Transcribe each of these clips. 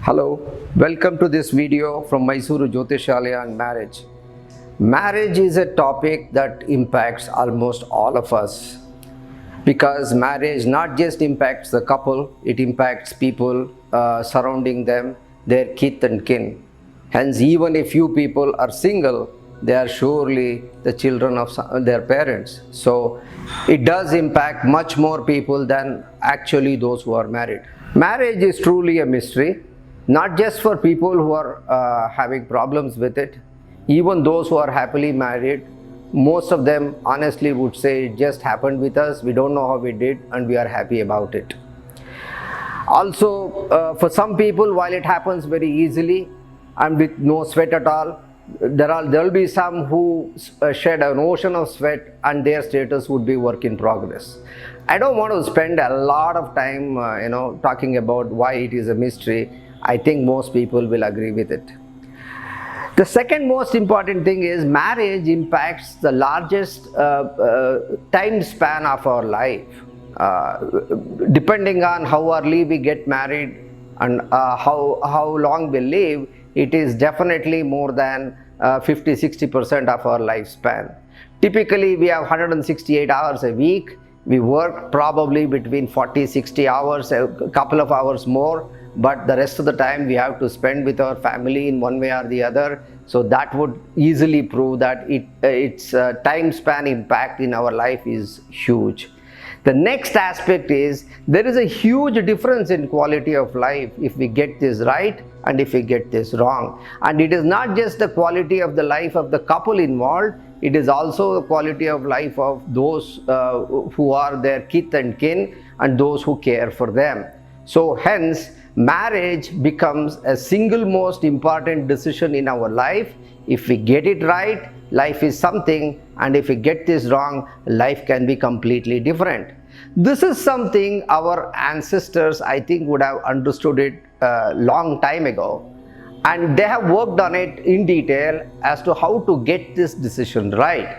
Hello, welcome to this video from Mysuru Jyotishalaya and marriage. Marriage is a topic that impacts almost all of us because marriage not just impacts the couple, it impacts people surrounding them, their kith and kin. Hence, even if few people are single, they are surely the children of their parents. So, it does impact much more people than actually those who are married. Marriage is truly a mystery, not just for people who are having problems with it. Even those who are happily married, most of them honestly would say it just happened with us, we don't know how we did, and we are happy about it. Also, for some people, while it happens very easily and with no sweat at all, there will be some who shed an ocean of sweat and their status would be work in progress. I don't want to spend a lot of time talking about why it is a mystery. I think most people will agree with it. The second most important thing is marriage impacts the largest time span of our life. Depending on how early we get married and how long we live, it is definitely more than 50-60% of our lifespan. Typically, we have 168 hours a week. We work probably between 40-60 hours, a couple of hours more, but the rest of the time we have to spend with our family in one way or the other. So that would easily prove that its time span impact in our life is huge. The next aspect is there is a huge difference in quality of life if we get this right and if we get this wrong. And it is not just the quality of the life of the couple involved, it is also the quality of life of those who are their kith and kin and those who care for them. So hence, marriage becomes a single most important decision in our life. If we get it right, life is something, and if we get this wrong, life can be completely different. This is something our ancestors, I think, would have understood it a long time ago, and they have worked on it in detail as to how to get this decision right.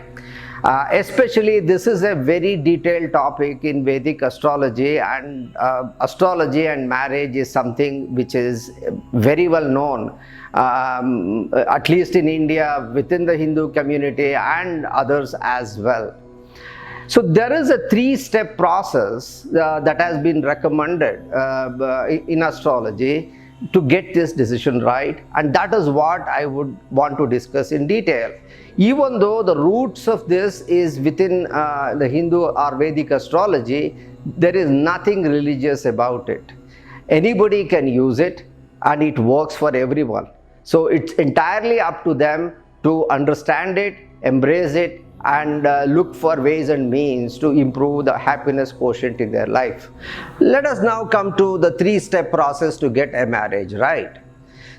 Especially this is a very detailed topic in Vedic astrology, and astrology and marriage is something which is very well known, at least in India, within the Hindu community and others as well. So there is a three-step process that has been recommended in astrology to get this decision right, and that is what I would want to discuss in detail. Even though the roots of this is within the Hindu or Vedic astrology, there is nothing religious about it. Anybody can use it and it works for everyone. So it's entirely up to them to understand it, embrace it, and look for ways and means to improve the happiness quotient in their life. Let us now come to the three-step process to get a marriage right.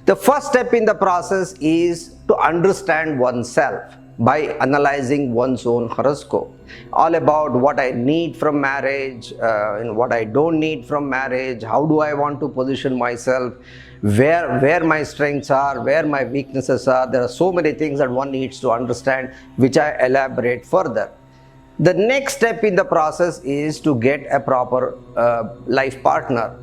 The first step in the process is to understand oneself by analyzing one's own horoscope. All about what I need from marriage, and what I don't need from marriage, how do I want to position myself, where my strengths are, where my weaknesses are. There are so many things that one needs to understand, which I elaborate further. The next step in the process is to get a proper life partner,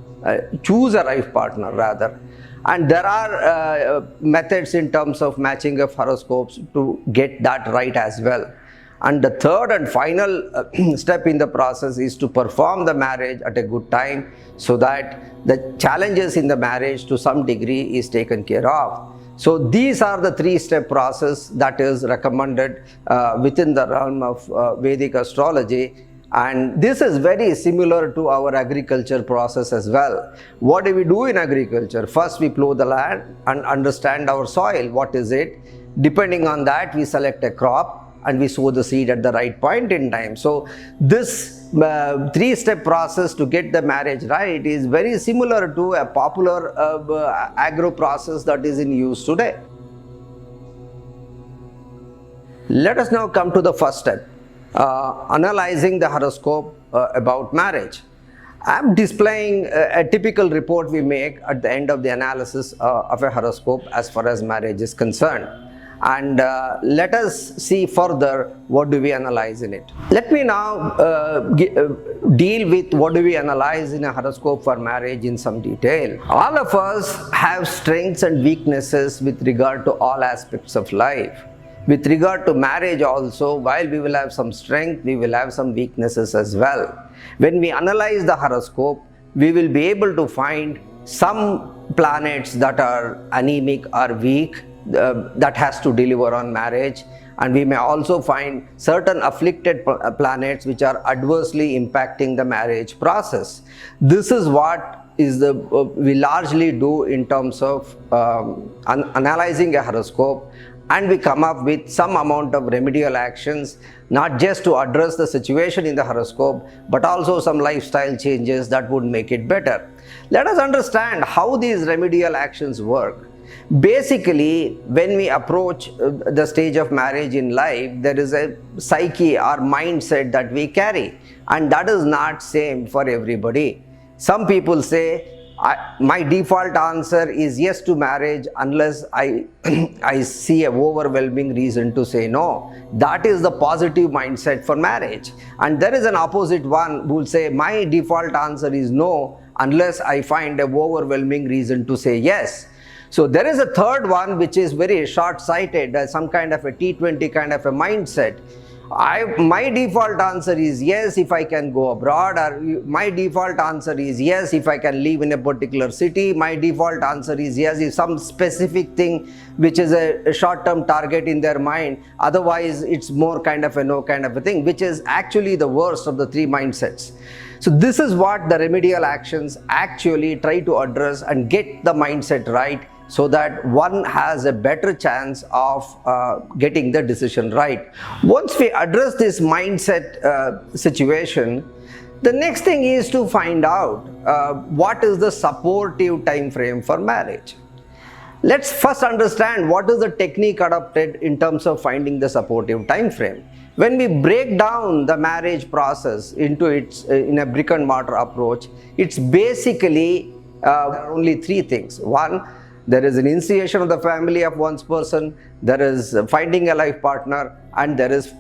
choose a life partner rather. And there are methods in terms of matching of horoscopes to get that right as well. And the third and final step in the process is to perform the marriage at a good time so that the challenges in the marriage to some degree is taken care of. So these are the three-step process that is recommended within the realm of Vedic astrology. And this is very similar to our agriculture process as well. What do we do in agriculture? First, we plow the land and understand our soil. What is it? Depending on that, we select a crop and we sow the seed at the right point in time. So this three-step process to get the marriage right is very similar to a popular agro process that is in use today. Let us now come to the first step. Analyzing the horoscope about marriage. I'm displaying a typical report we make at the end of the analysis of a horoscope as far as marriage is concerned. and let us see further what do we analyze in it. Let me now deal with what do we analyze in a horoscope for marriage in some detail. All of us have strengths and weaknesses with regard to all aspects of life. With regard to marriage also, while we will have some strength, we will have some weaknesses as well. When we analyze the horoscope, we will be able to find some planets that are anemic or weak, that has to deliver on marriage, and we may also find certain afflicted planets which are adversely impacting the marriage process. This is what we largely do in terms of analyzing a horoscope, and we come up with some amount of remedial actions, not just to address the situation in the horoscope, but also some lifestyle changes that would make it better. Let us understand how these remedial actions work. Basically, when we approach the stage of marriage in life, there is a psyche or mindset that we carry, and that is not same for everybody. Some people say, my default answer is yes to marriage unless I see an overwhelming reason to say no. That is the positive mindset for marriage. And there is an opposite one who will say, my default answer is no unless I find an overwhelming reason to say yes. So there is a third one which is very short-sighted, some kind of a T20 kind of a mindset. My default answer is yes if I can go abroad, or my default answer is yes if I can live in a particular city. My default answer is yes if some specific thing which is a short-term target in their mind. Otherwise, it's more kind of a no kind of a thing, which is actually the worst of the three mindsets. So this is what the remedial actions actually try to address and get the mindset right, so that one has a better chance of getting the decision right. Once we address this mindset situation, the next thing is to find out what is the supportive time frame for marriage. Let's first understand what is the technique adopted in terms of finding the supportive time frame. When we break down the marriage process into its in a brick and mortar approach, it's basically there are only three things. One, there is an initiation of the family of one's person, there is finding a life partner, and there is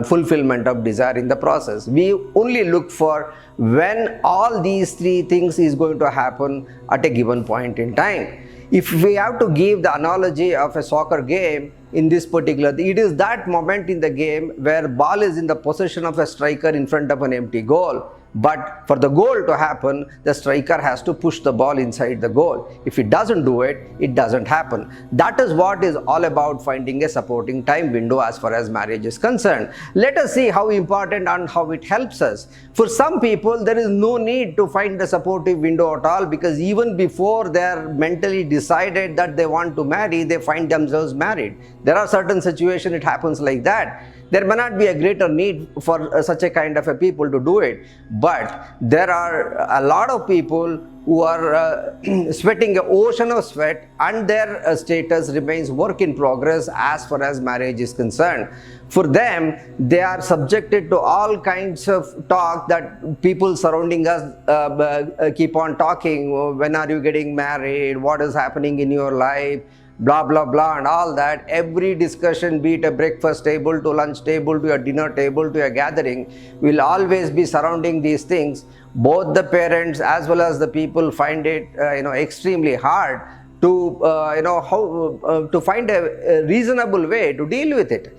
fulfillment of desire in the process. We only look for when all these three things is going to happen at a given point in time. If we have to give the analogy of a soccer game, in this particular, it is that moment in the game where ball is in the possession of a striker in front of an empty goal. But for the goal to happen, the striker has to push the ball inside the goal. If he doesn't do it, it doesn't happen. That is what is all about finding a supporting time window as far as marriage is concerned. Let us see how important and how it helps us. For some people, there is no need to find a supportive window at all, because even before they are mentally decided that they want to marry, they find themselves married. There are certain situations it happens like that. There may not be a greater need for such a kind of a people to do it, but there are a lot of people who are sweating an ocean of sweat, and their status remains work in progress as far as marriage is concerned. For them, they are subjected to all kinds of talk that people surrounding us keep on talking. When are you getting married? What is happening in your life? Blah blah blah and all that. Every discussion, be it a breakfast table to lunch table to a dinner table to a gathering, will always be surrounding these things. Both the parents as well as the people find it extremely hard to to find a reasonable way to deal with it.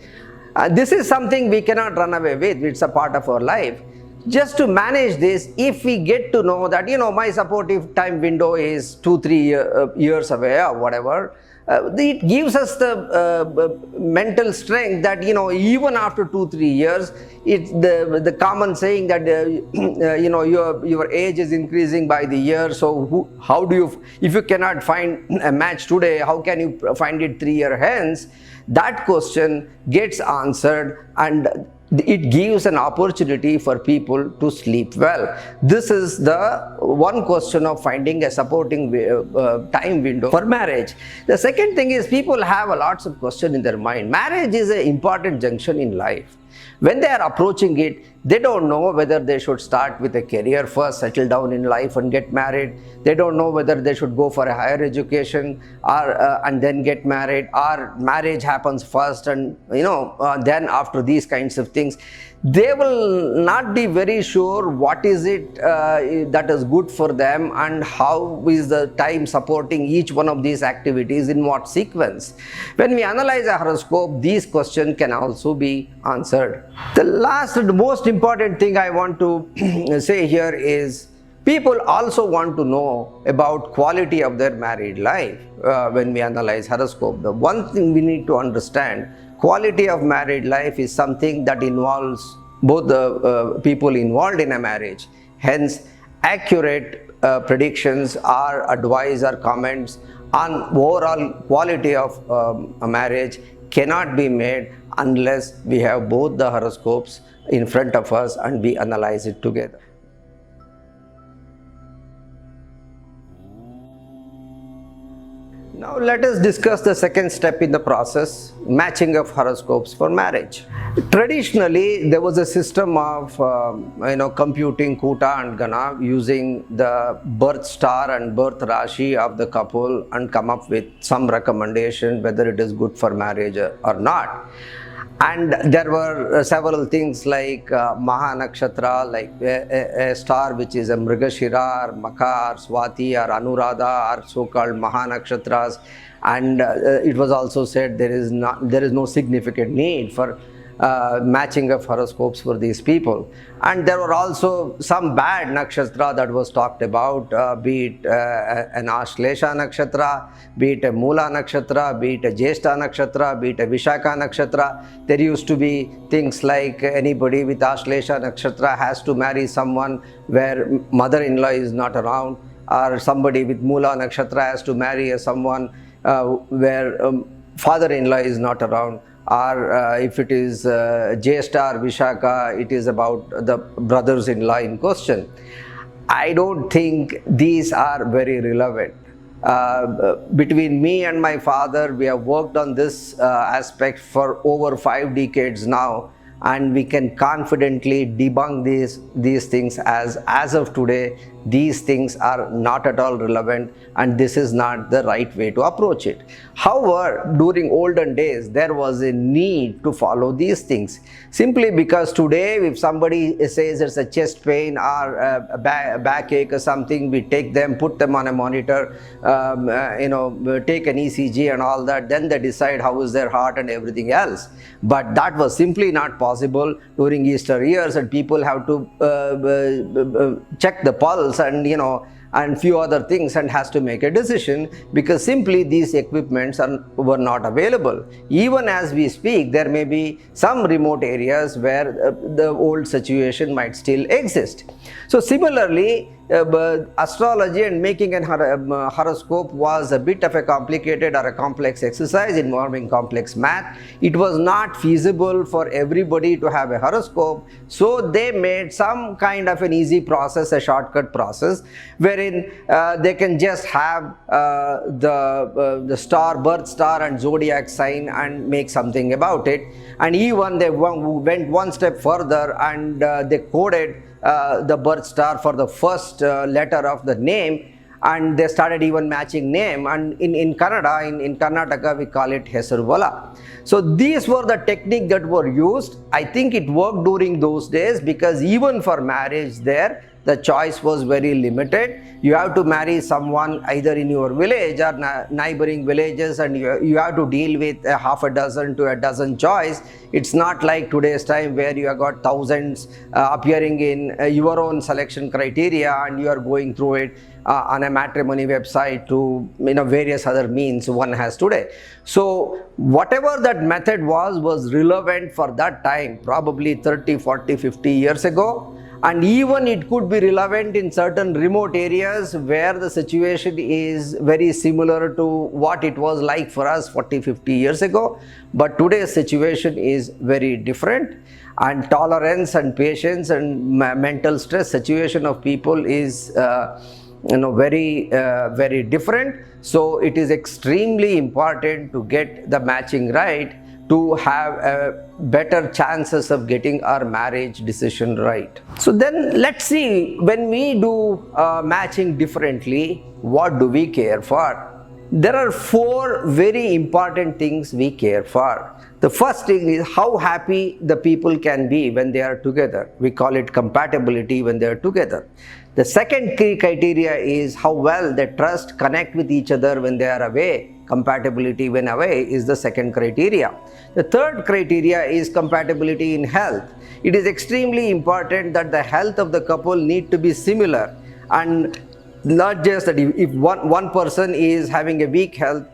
This is something we cannot run away with. It's a part of our life. Just to manage this, if we get to know that my supportive time window is 2-3 years away or whatever, it gives us the mental strength that even after 2-3 years, it's the common saying that your age is increasing by the year. So how do you, if you cannot find a match today, how can you find it 3 years hence? That question gets answered, and it gives an opportunity for people to sleep well. This is the one question of finding a supporting time window for marriage. The second thing is, people have lots of questions in their mind. Marriage is an important junction in life. When they are approaching it, They don't know whether they should start with a career first, settle down in life and get married. They don't know whether they should go for a higher education or and then get married, or marriage happens first and then after these kinds of things. They will not be very sure what is it that is good for them, and how is the time supporting each one of these activities in what sequence. When we analyze a horoscope, these questions can also be answered. The last and most important thing I want to say here is, people also want to know about quality of their married life when we analyze horoscope. The one thing we need to understand, quality of married life is something that involves both the people involved in a marriage. Hence, accurate predictions or advice or comments on overall quality of a marriage cannot be made unless we have both the horoscopes in front of us and we analyze it together. Now let us discuss the second step in the process, matching of horoscopes for marriage. Traditionally, there was a system of computing Kuta and Gana using the birth star and birth Rashi of the couple and come up with some recommendation whether it is good for marriage or not. And there were several things like Maha Nakshatra, like a star which is a Mrigashira or Makha or Swati or Anuradha or so-called Maha Nakshatras. And it was also said there is no significant need for matching of horoscopes for these people. And there were also some bad nakshatra that was talked about, be it an Ashlesha nakshatra, be it a Mula nakshatra, be it a Jeshta nakshatra, be it a Vishaka nakshatra. There used to be things like anybody with Ashlesha nakshatra has to marry someone where mother-in-law is not around, or somebody with Mula nakshatra has to marry someone where father-in-law is not around. Or if it is Jeshta or Vishaka, it is about the brothers-in-law in question. I don't think these are very relevant. Between me and my father, we have worked on this aspect for over 5 decades now, and we can confidently debunk these things as of today. These things are not at all relevant, and this is not the right way to approach it. However, during olden days, there was a need to follow these things, simply because today if somebody says it's a chest pain or a backache or something, we take them, put them on a monitor, take an ECG and all that, then they decide how is their heart and everything else. But that was simply not possible during Easter years, and people have to check the pulse and few other things, and has to make a decision, because simply these equipments were not available. Even as we speak, there may be some remote areas where the old situation might still exist. So similarly, astrology and making a horoscope was a bit of a complicated or a complex exercise involving complex math. It was not feasible for everybody to have a horoscope, so they made some kind of an easy process, a shortcut process, wherein they can just have the star, birth star and zodiac sign and make something about it. And even they went one step further, and they coded the birth star for the first letter of the name, and they started even matching name. And in Kannada, in Karnataka, we call it Hesaruvala. So these were the technique that were used. I think it worked during those days, because even for marriage there, the choice was very limited. You have to marry someone either in your village or neighboring villages, and you have to deal with a half a dozen to a dozen choice. It's not like today's time where you have got thousands appearing in your own selection criteria, and you are going through it on a matrimony website to various other means one has today. So whatever that method was relevant for that time, probably 30, 40, 50 years ago. And even it could be relevant in certain remote areas where the situation is very similar to what it was like for us 40, 50 years ago. But today's situation is very different, and tolerance and patience and mental stress situation of people is very different. So it is extremely important to get the matching right to have better chances of getting our marriage decision right. So then let's see, when we do matching differently, what do we care for? There are 4 very important things we care for. The first thing is how happy the people can be when they are together. We call it compatibility when they are together. The second key criteria is how well they trust, connect with each other when they are away. Compatibility when away is the second criteria. The third criteria is compatibility in health. It is extremely important that the health of the couple need to be similar, and not just that if one person is having a weak health,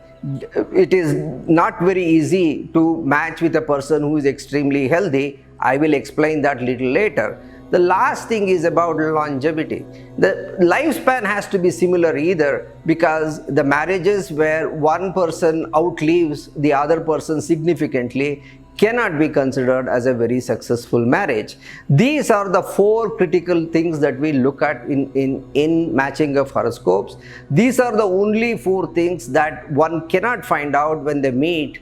it is not very easy to match with a person who is extremely healthy. I will explain that little later. The last thing is about longevity. The lifespan has to be similar either, because the marriages where one person outlives the other person significantly cannot be considered as a very successful marriage. These are the 4 critical things that we look at in matching of horoscopes. These are the only 4 things that one cannot find out when they meet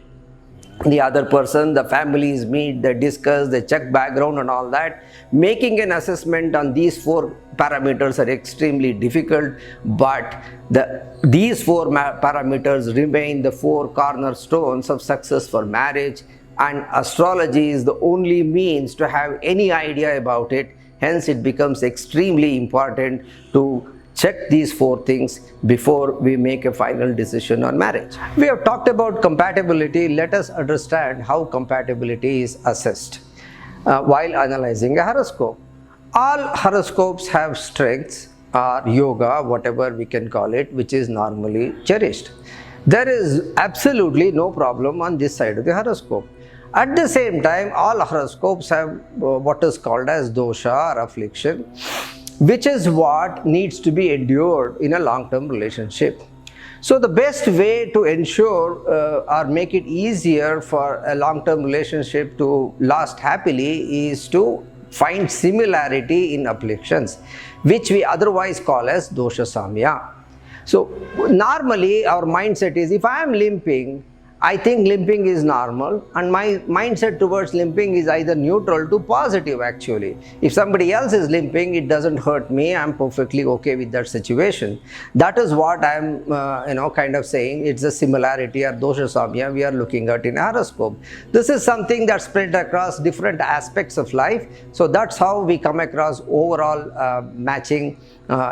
the other person. The families meet, they discuss, they check background and all that. Making an assessment on these 4 parameters are extremely difficult, but these 4 parameters remain the 4 cornerstones of success for marriage, and astrology is the only means to have any idea about it. Hence it becomes extremely important to check these 4 things before we make a final decision on marriage. We have talked about compatibility. Let us understand how compatibility is assessed while analyzing a horoscope. All horoscopes have strengths or yoga, whatever we can call it, which is normally cherished. There is absolutely no problem on this side of the horoscope. At the same time, all horoscopes have what is called as dosha or affliction, which is what needs to be endured in a long-term relationship. So the best way to ensure or make it easier for a long-term relationship to last happily is to find similarity in afflictions, which we otherwise call as dosha samya. So normally our mindset is, if I am limping, I think limping is normal, and my mindset towards limping is either neutral to positive actually. If somebody else is limping, it doesn't hurt me, I'm perfectly okay with that situation. That is what I'm kind of saying. It's a similarity or dosha samya we are looking at in horoscope. This is something that's spread across different aspects of life. So that's how we come across overall matching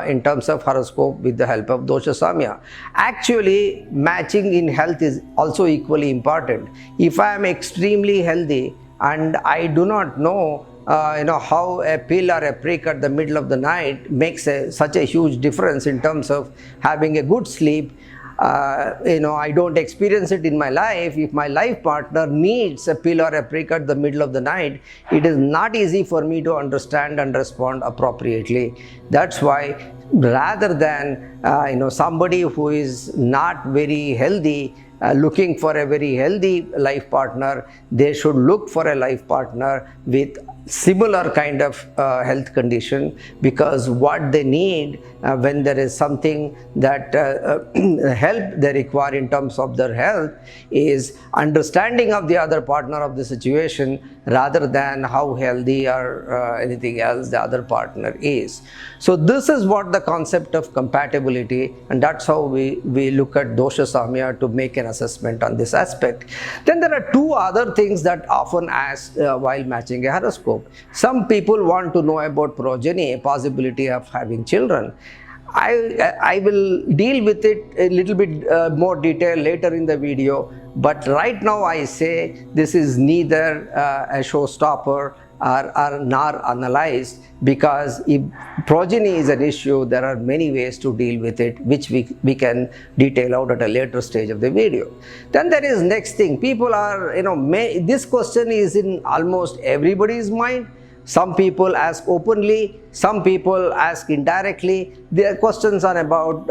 in terms of horoscope with the help of dosha samya. Actually, matching in health is also equally important. If I am extremely healthy and I do not know how a pill or a prick at the middle of the night makes such a huge difference in terms of having a good sleep, I don't experience it in my life. If my life partner needs a pill or a prick at the middle of the night, it is not easy for me to understand and respond appropriately. That's why rather than somebody who is not very healthy looking for a very healthy life partner, they should look for a life partner with similar kind of health condition, because what they need when there is something that help they require in terms of their health is understanding of the other partner of the situation rather than how healthy or anything else the other partner is. So this is what the concept of compatibility, and that's how we look at dosha samya to make an assessment on this aspect. Then there are 2 other things that often asked while matching a horoscope. Some people want to know about progeny, a possibility of having children. I will deal with it a little bit more detail later in the video, but right now I say this is neither a showstopper or nor analyzed, because if progeny is an issue, there are many ways to deal with it, which we can detail out at a later stage of the video. Then there is next thing. People are, this question is in almost everybody's mind. Some people ask openly, some people ask indirectly. Their questions are about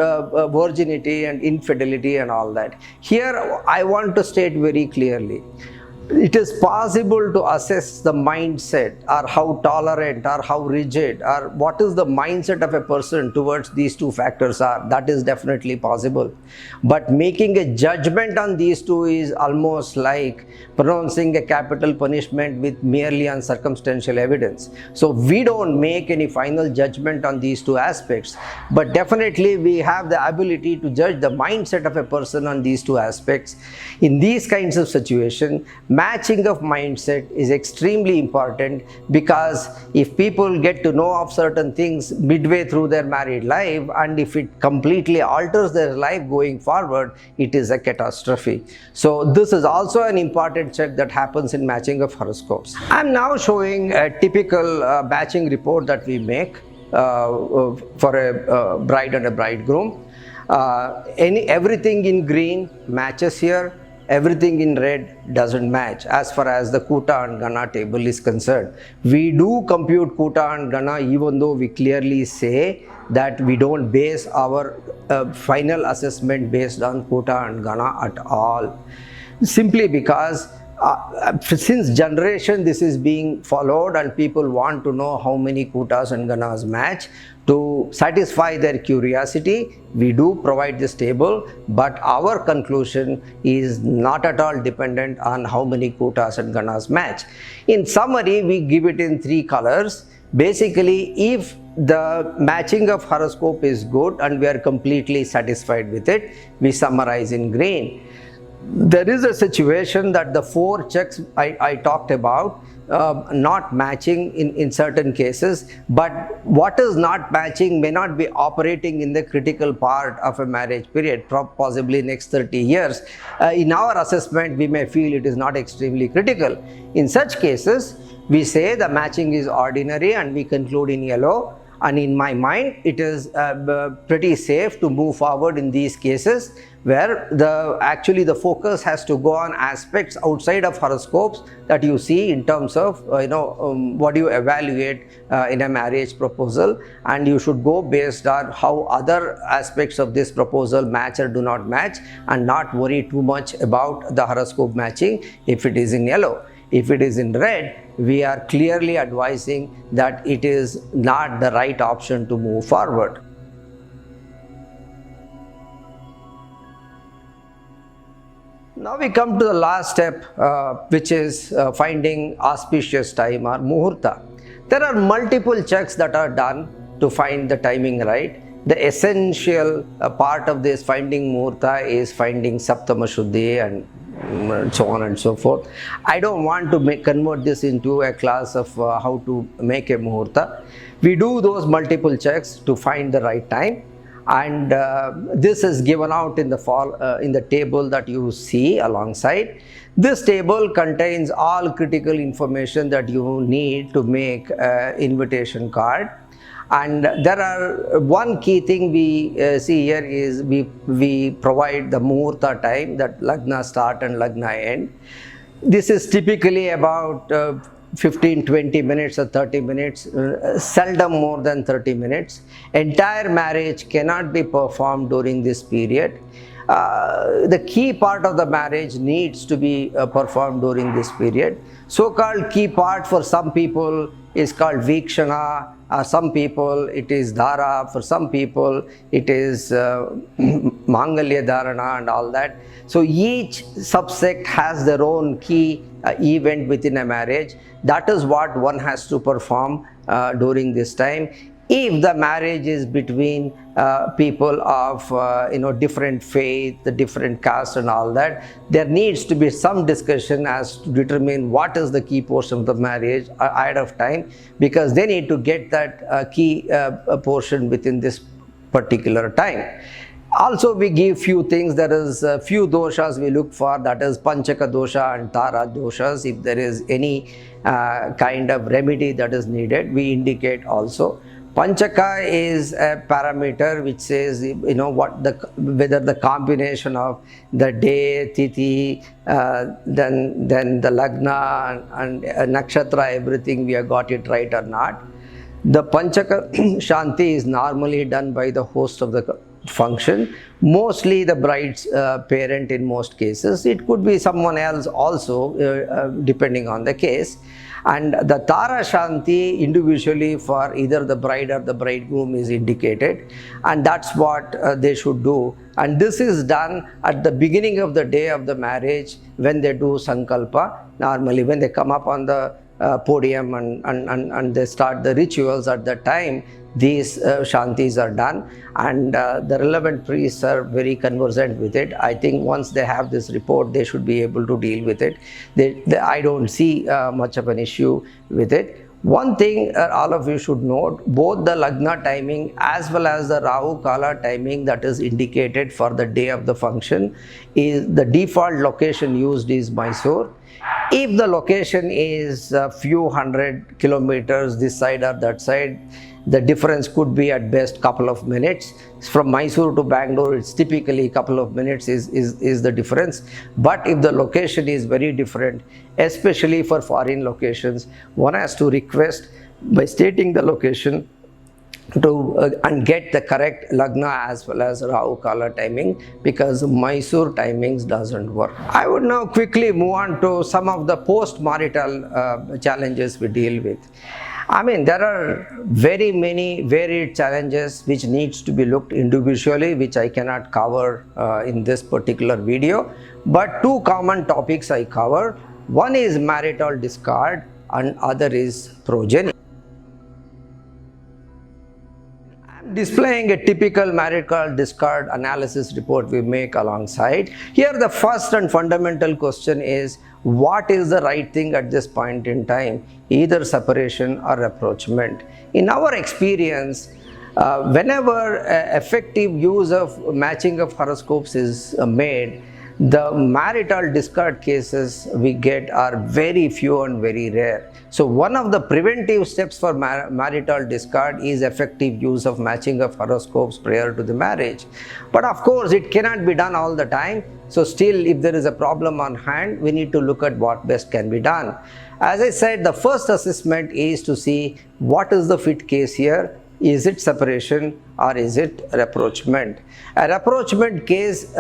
virginity and infidelity and all that. Here I want to state very clearly, it is possible to assess the mindset, or how tolerant or how rigid, or what is the mindset of a person towards these two factors are. That is definitely possible. But making a judgment on these two is almost like pronouncing a capital punishment with merely on circumstantial evidence. So we don't make any final judgment on these two aspects, but definitely we have the ability to judge the mindset of a person on these two aspects. In these kinds of situations, matching of mindset is extremely important, because if people get to know of certain things midway through their married life, and if it completely alters their life going forward, it is a catastrophe. So this is also an important check that happens in matching of horoscopes. I'm now showing a typical matching report that we make for a bride and a bridegroom. Everything in green matches here. Everything in red doesn't match as far as the Kuta and Gana table is concerned. We do compute Kuta and Gana, even though we clearly say that we don't base our final assessment based on Kuta and Gana at all. Simply because since generation this is being followed, and people want to know how many Kutas and Ganas match. To satisfy their curiosity, we do provide this table, but our conclusion is not at all dependent on how many Kutas and Ganas match. In summary, we give it in 3 colors. Basically, if the matching of horoscope is good and we are completely satisfied with it, we summarize in green. There is a situation that the 4 checks I talked about not matching in certain cases, but what is not matching may not be operating in the critical part of a marriage period, possibly next 30 years. In our assessment, we may feel it is not extremely critical. In such cases, we say the matching is ordinary and we conclude in yellow. And in my mind, it is pretty safe to move forward in these cases, where actually the focus has to go on aspects outside of horoscopes that you see in terms of what you evaluate in a marriage proposal, and you should go based on how other aspects of this proposal match or do not match, and not worry too much about the horoscope matching if it is in yellow. If it is in red, we are clearly advising that it is not the right option to move forward. Now we come to the last step, which is finding auspicious time or muhurta. There are multiple checks that are done to find the timing right. The essential part of this finding muhurta is finding Saptama Shuddhi and so on and so forth. I don't want to convert this into a class of how to make a muhurta. We do those multiple checks to find the right time, and this is given out in the table that you see alongside. This table contains all critical information that you need to make an invitation card. And there are one key thing we see here is we provide the muhurta time, that lagna start and lagna end. This is typically about 15-20 minutes or 30 minutes, seldom more than 30 minutes. Entire marriage cannot be performed during this period. The key part of the marriage needs to be performed during this period. So-called key part for some people is called Vikshana, some people it is Dhara, for some people it is Mangalya Dharana and all that. So each subsect has their own key event within a marriage. That is what one has to perform during this time. If the marriage is between people of different faith, the different caste and all that, there needs to be some discussion as to determine what is the key portion of the marriage ahead of time, because they need to get that key portion within this particular time. Also, we give few things. There is a few doshas we look for, that is Panchaka dosha and Tara doshas. If there is any kind of remedy that is needed, we indicate also. Panchaka is a parameter which says, whether the combination of the day, tithi, then the lagna and nakshatra, everything we have got it right or not. The Panchaka Shanti is normally done by the host of the function, mostly the bride's parent in most cases. It could be someone else also, depending on the case. And the Tara Shanti individually for either the bride or the bridegroom is indicated, and that's what they should do. And this is done at the beginning of the day of the marriage when they do Sankalpa. Normally when they come up on the podium and they start the rituals, at that time these shantis are done, and the relevant priests are very conversant with it. I think once they have this report, they should be able to deal with it. I don't see much of an issue with it. One thing all of you should note, both the Lagna timing as well as the Rahu Kala timing that is indicated for the day of the function, is the default location used is Mysore. If the location is a few hundred kilometers this side or that side, the difference could be at best couple of minutes. From Mysore to Bangalore, it's typically couple of minutes is the difference. But if the location is very different, especially for foreign locations, one has to request by stating the location to and get the correct Lagna as well as Rahu Kala timing, because Mysore timings doesn't work. I would now quickly move on to some of the post-marital challenges we deal with. I mean, there are very many varied challenges which needs to be looked individually, which I cannot cover in this particular video. But two common topics I cover. One is marital discard and other is progeny. I'm displaying a typical marital discard analysis report we make alongside. Here the first and fundamental question is, what is the right thing at this point in time, either separation or rapprochement? In our experience, whenever effective use of matching of horoscopes is made, the marital discard cases we get are very few and very rare. So one of the preventive steps for marital discard is effective use of matching of horoscopes prior to the marriage. But of course, it cannot be done all the time. So still, if there is a problem on hand, we need to look at what best can be done. As I said, the first assessment is to see what is the fit case here. Is it separation or is it rapprochement? A rapprochement case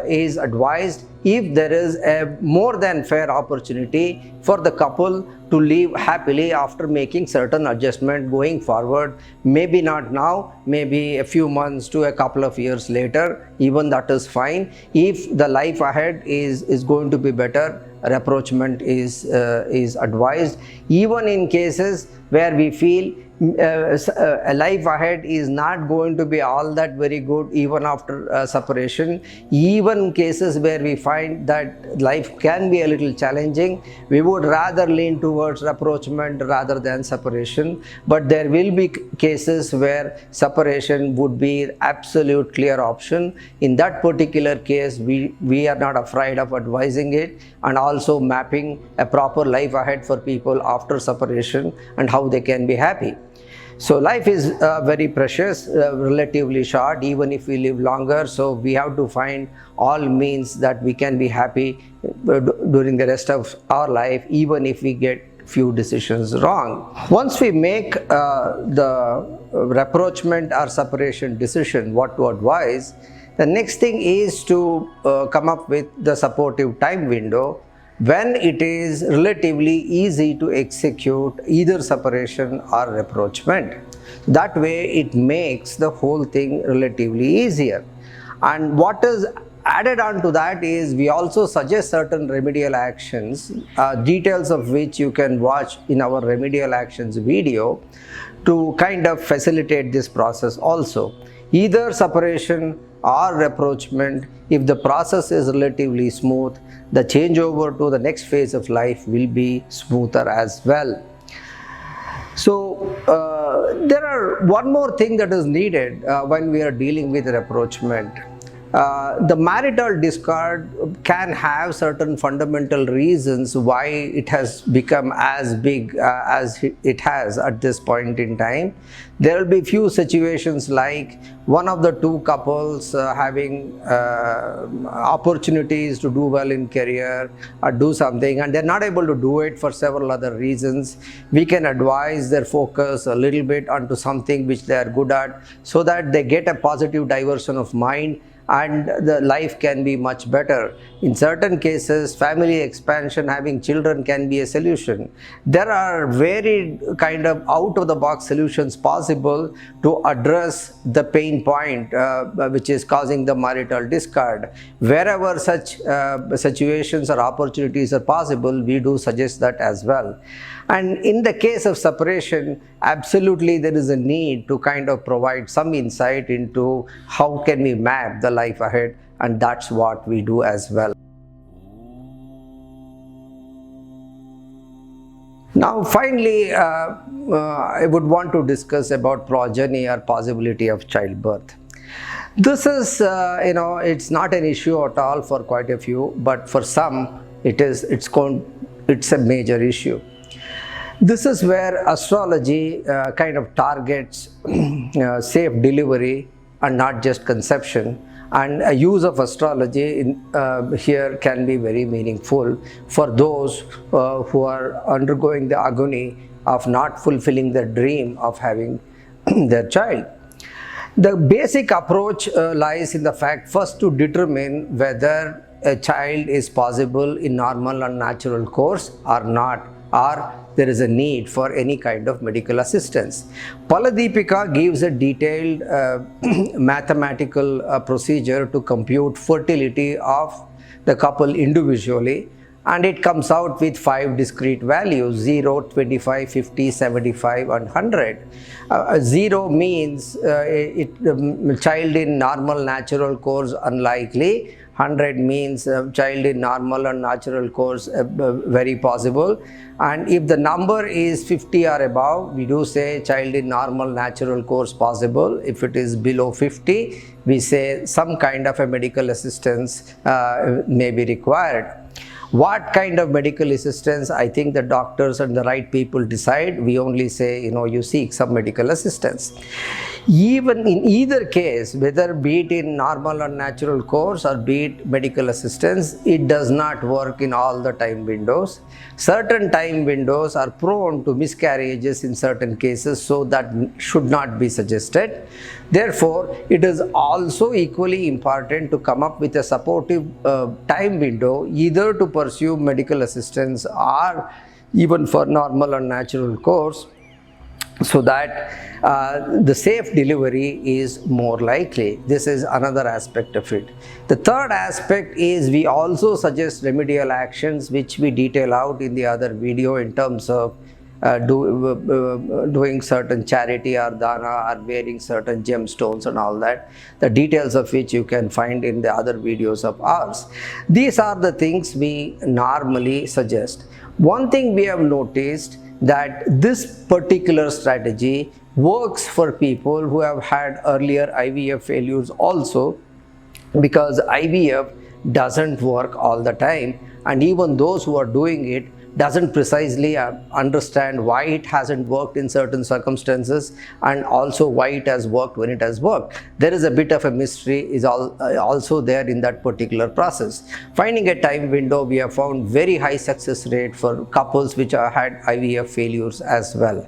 is advised if there is a more than fair opportunity for the couple to live happily after making certain adjustment going forward. Maybe not now, maybe a few months to a couple of years later, even that is fine. If the life ahead is going to be better, rapprochement is advised. Even in cases where we feel a life ahead is not going to be all that very good even after separation, even cases where we find that life can be a little challenging, we would rather lean towards rapprochement rather than separation. But there will be cases where separation would be absolute clear option. In that particular case, we are not afraid of advising it and also mapping a proper life ahead for people after separation and how they can be happy. So life is very precious, relatively short, even if we live longer. So we have to find all means that we can be happy during the rest of our life, even if we get few decisions wrong. Once we make the rapprochement or separation decision, what to advise, the next thing is to come up with the supportive time window when it is relatively easy to execute either separation or rapprochement. That way it makes the whole thing relatively easier. And what is added on to that is we also suggest certain remedial actions, details of which you can watch in our remedial actions video to kind of facilitate this process also. Either separation or rapprochement, if the process is relatively smooth, the changeover to the next phase of life will be smoother as well. So there are one more thing that is needed when we are dealing with rapprochement. The marital discord can have certain fundamental reasons why it has become as big as it has at this point in time. There will be few situations like one of the two couples having opportunities to do well in career or do something, and they're not able to do it for several other reasons. We can advise their focus a little bit onto something which they are good at, so that they get a positive diversion of mind and the life can be much better. In certain cases, family expansion, having children can be a solution. There are very kind of out-of-the-box solutions possible to address the pain point which is causing the marital discord. Wherever such situations or opportunities are possible, we do suggest that as well. And in the case of separation, absolutely there is a need to kind of provide some insight into how can we map the life ahead, and that's what we do as well. Now finally, I would want to discuss about progeny or possibility of childbirth. This is, it's not an issue at all for quite a few, but for some it's a major issue. This is where astrology kind of targets safe delivery and not just conception, and a use of astrology here can be very meaningful for those who are undergoing the agony of not fulfilling the dream of having their child. The basic approach lies in the fact first to determine whether a child is possible in normal and natural course or not, or there is a need for any kind of medical assistance. Paladipika gives a detailed mathematical procedure to compute fertility of the couple individually, and it comes out with 5 discrete values: 0, 25, 50, 75 and 100. 0 means child in normal natural course unlikely. 100 means child in normal and natural course very possible, and if the number is 50 or above, we do say child in normal natural course possible. If it is below 50, we say some kind of a medical assistance may be required. What kind of medical assistance, I think the doctors and the right people decide. We only say, you seek some medical assistance. Even in either case, whether be it in normal or natural course or be it medical assistance, it does not work in all the time windows. Certain time windows are prone to miscarriages in certain cases, so that should not be suggested. Therefore, it is also equally important to come up with a supportive time window, either to pursue medical assistance or even for normal and natural course, so that the safe delivery is more likely. This is another aspect of it. The third aspect is we also suggest remedial actions, which we detail out in the other video in terms of doing certain charity or dana or wearing certain gemstones and all that, the details of which you can find in the other videos of ours. These are the things we normally suggest. One thing we have noticed, that this particular strategy works for people who have had earlier IVF failures also, because IVF doesn't work all the time, and even those who are doing it doesn't precisely understand why it hasn't worked in certain circumstances, and also why it has worked when it has worked. There is a bit of a mystery is also there in that particular process. Finding a time window, we have found very high success rate for couples which have had IVF failures as well.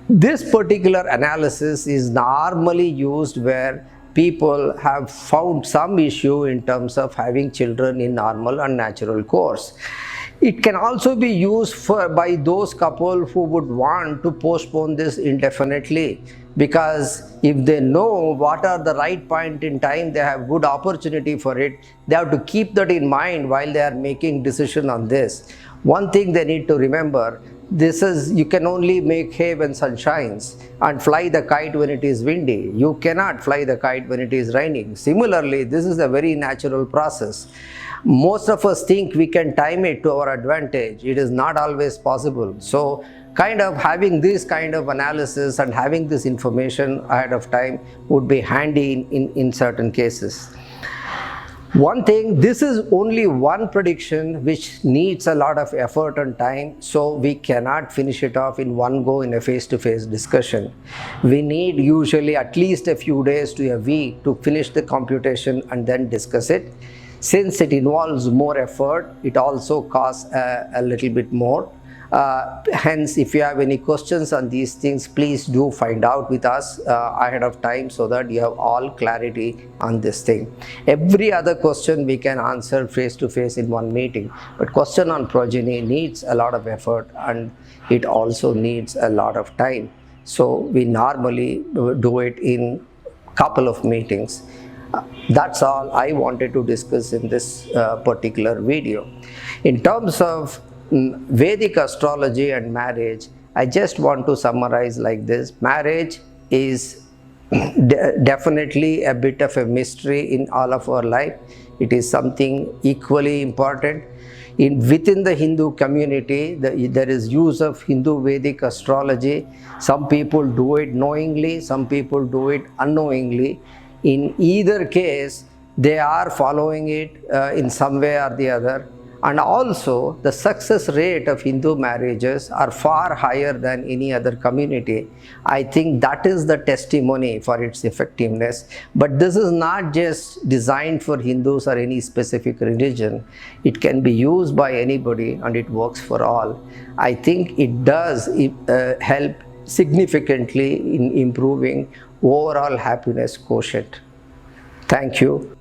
This particular analysis is normally used where people have found some issue in terms of having children in normal and natural course. It can also be used by those couples who would want to postpone this indefinitely, because if they know what are the right point in time, they have good opportunity for it, they have to keep that in mind while they are making decision on this. One thing they need to remember, this is, you can only make hay when sun shines and fly the kite when it is windy. You cannot fly the kite when it is raining. Similarly, this is a very natural process. Most of us think we can time it to our advantage. It is not always possible. So kind of having this kind of analysis and having this information ahead of time would be handy in certain cases. One thing, this is only one prediction which needs a lot of effort and time, so we cannot finish it off in one go in a face-to-face discussion. We need usually at least a few days to a week to finish the computation and then discuss it. Since it involves more effort, it also costs a little bit more. Hence, if you have any questions on these things, please do find out with us ahead of time so that you have all clarity on this thing. Every other question we can answer face to face in one meeting, but question on progeny needs a lot of effort and it also needs a lot of time. So we normally do it in couple of meetings. That's all I wanted to discuss in this particular video. In terms of Vedic astrology and marriage, I just want to summarize like this. Marriage is definitely a bit of a mystery in all of our life. It is something equally important. Within the Hindu community, there is use of Hindu Vedic astrology. Some people do it knowingly, some people do it unknowingly. In either case, they are following it in some way or the other. And also, the success rate of Hindu marriages are far higher than any other community. I think that is the testimony for its effectiveness. But this is not just designed for Hindus or any specific religion. It can be used by anybody and it works for all. I think it does help significantly in improving overall happiness quotient. Thank you.